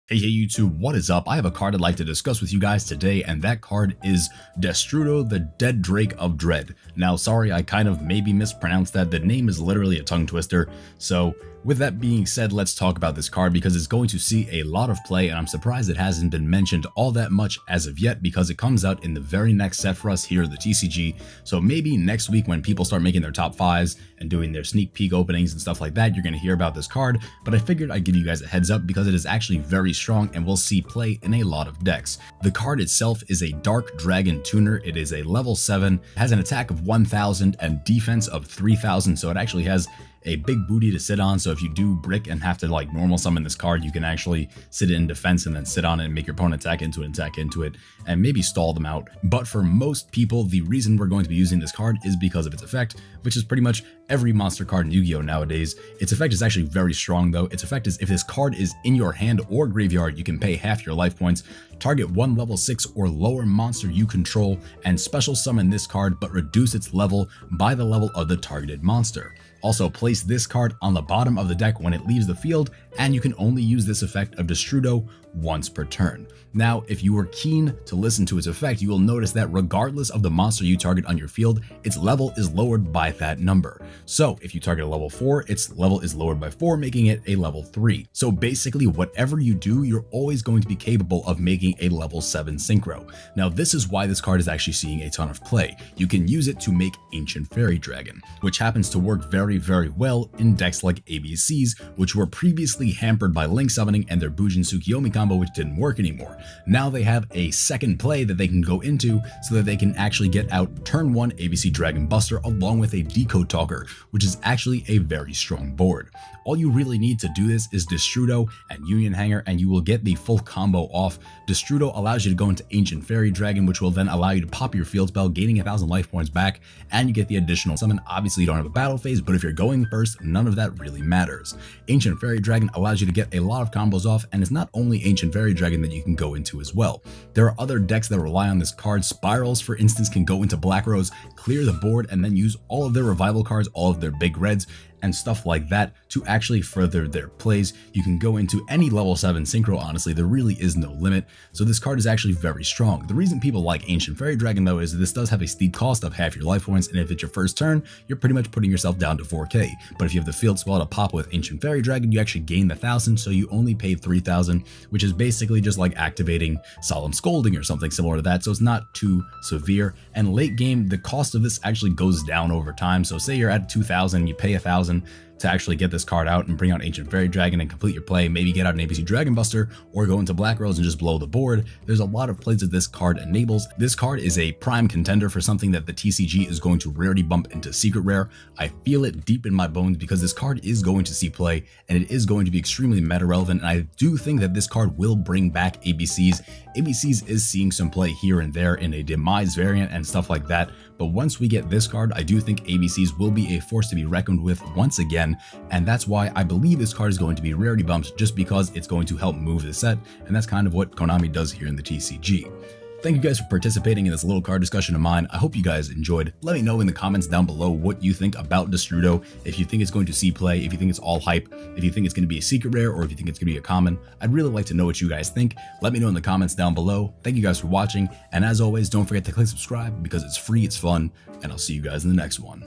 Hey YouTube, what is up? I have a card I'd like to discuss with you guys today, and that card is Destrudo, the Dead Drake of Dread. Now, sorry, I kind of maybe mispronounced that. The name is literally a tongue twister. So with that being said, let's talk about this card because it's going to see a lot of play, and I'm surprised it hasn't been mentioned all that much as of yet because it comes out in the very next set for us here at the TCG. So maybe next week when people start making their top fives and doing their sneak peek openings and stuff like that, you're going to hear about this card. But I figured I'd give you guys a heads up because it is actually very strong and will see play in a lot of decks. The card itself is a Dark Dragon Tuner. It is a level 7, has an attack of 1000 and defense of 3000, so it actually has a big booty to sit on. So if you do brick and have to like normal summon this card, you can actually sit it in defense and then sit on it and make your opponent attack into it and maybe stall them out. But for most people, the reason we're going to be using this card is because of its effect, which is pretty much every monster card in Yu-Gi-Oh nowadays. Its effect is actually very strong though. Its effect is if this card is in your hand or graveyard, you can pay half your life points, target one level 6 or lower monster you control, and special summon this card but reduce its level by the level of the targeted monster. Also, place this card on the bottom of the deck when it leaves the field, and you can only use this effect of Destrudo once per turn. Now, if you were keen to listen to its effect, you will notice that regardless of the monster you target on your field, its level is lowered by that number. So if you target a level 4, its level is lowered by 4, making it a level 3. So basically, whatever you do, you're always going to be capable of making a level 7 synchro. Now, this is why this card is actually seeing a ton of play. You can use it to make Ancient Fairy Dragon, which happens to work very well in decks like ABCs, which were previously hampered by Link Summoning and their Bujin Tsukiyomi combo, which didn't work anymore. Now they have a second play that they can go into so that they can actually get out turn 1 ABC Dragon Buster along with a Decode Talker, which is actually a very strong board. All you really need to do this is Destrudo and Union Hanger, and you will get the full combo off. Destrudo allows you to go into Ancient Fairy Dragon, which will then allow you to pop your field spell, gaining 1000 life points back, and you get the additional summon. Obviously, you don't have a battle phase, but if you're going first, none of that really matters. Ancient Fairy Dragon allows you to get a lot of combos off, and it's not only Ancient Fairy Dragon that you can go into as well. There are other decks that rely on this card. Spirals, for instance, can go into Black Rose, clear the board, and then use all of their revival cards, all of their big reds, and stuff like that to actually further their plays. You can go into any level 7 synchro, honestly, there really is no limit. So this card is actually very strong. The reason people like Ancient Fairy Dragon though is this does have a steep cost of half your life points, and if it's your first turn, you're pretty much putting yourself down to 4k. But if you have the field spell to pop with Ancient Fairy Dragon, you actually gain the 1000, so you only paid 3000, which is basically just like activating Solemn Scolding or something similar to that, so it's not too severe. And late game, the cost of this actually goes down over time. So say you're at 2000, you pay 1000 to actually get this card out and bring out Ancient Fairy Dragon and complete your play, maybe get out an ABC Dragon Buster or go into Black Rose and just blow the board. There's a lot of plays that this card enables. This card is a prime contender for something that the TCG is going to rarely bump into Secret Rare. I feel it deep in my bones because this card is going to see play and it is going to be extremely meta relevant, and I do think that this card will bring back ABCs. ABCs is seeing some play here and there in a Demise variant and stuff like that, but once we get this card, I do think ABCs will be a force to be reckoned with once again, and that's why I believe this card is going to be rarity bumped, just because it's going to help move the set, and that's kind of what Konami does here in the TCG. Thank you guys for participating in this little card discussion of mine. I hope you guys enjoyed. Let me know in the comments down below what you think about Destrudo, if you think it's going to see play, if you think it's all hype, if you think it's going to be a secret rare, or if you think it's going to be a common. I'd really like to know what you guys think. Let me know in the comments down below. Thank you guys for watching, and as always, don't forget to click subscribe because it's free, it's fun, and I'll see you guys in the next one.